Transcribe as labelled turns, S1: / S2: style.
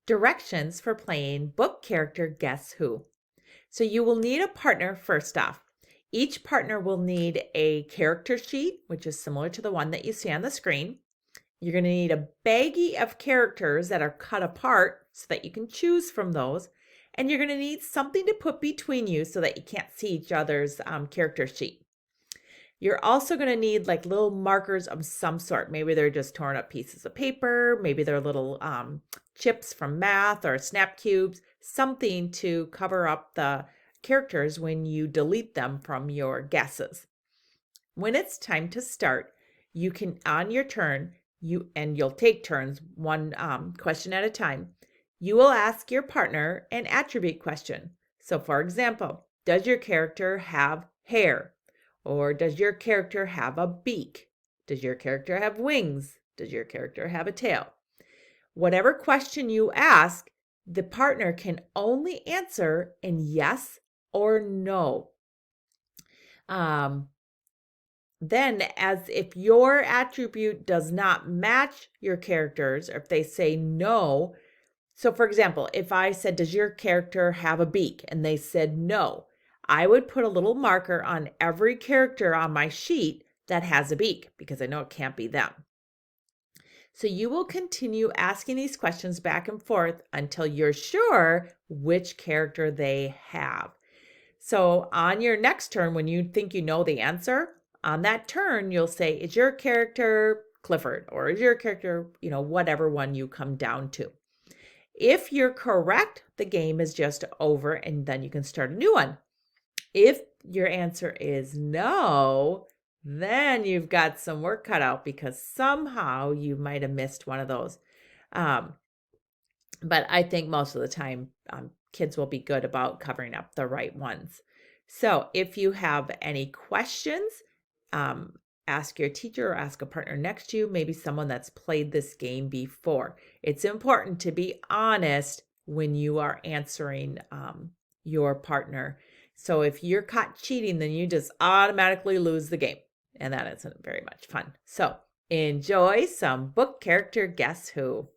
S1: Directions for playing book character Guess Who. So you will need a partner first off. Each partner will need a character sheet, which is similar to the one that you see on the screen. You're going to need a baggie of characters that are cut apart so that you can choose from those. And you're going to need something to put between you so that you can't see each other's character sheet. You're also going to need like little markers of some sort. Maybe they're just torn up pieces of paper. Maybe they're little chips from math or snap cubes, something to cover up the characters when you delete them from your guesses. When it's time to start, you can, on your turn, you'll take turns, one question at a time. You will ask your partner an attribute question. So for example, does your character have hair? Or does your character have a beak? Does your character have wings? Does your character have a tail? Whatever question you ask, the partner can only answer in yes or no. Then, as if your attribute does not match your characters, or if they say no, so for example, if I said, does your character have a beak? And they said no, I would put a little marker on every character on my sheet that has a beak because I know it can't be them. So you will continue asking these questions back and forth until you're sure which character they have. So on your next turn, when you think you know the answer, on that turn, you'll say, is your character Clifford? Or is your character, whatever one you come down to. If you're correct, the game is just over and then you can start a new one. If your answer is no, then you've got some work cut out because somehow you might have missed one of those. But I think most of the time, kids will be good about covering up the right ones. So if you have any questions, ask your teacher or ask a partner next to you, maybe someone that's played this game before. It's important to be honest when you are answering your partner. So if you're caught cheating, then you just automatically lose the game. And that isn't very much fun. So enjoy some book character Guess Who.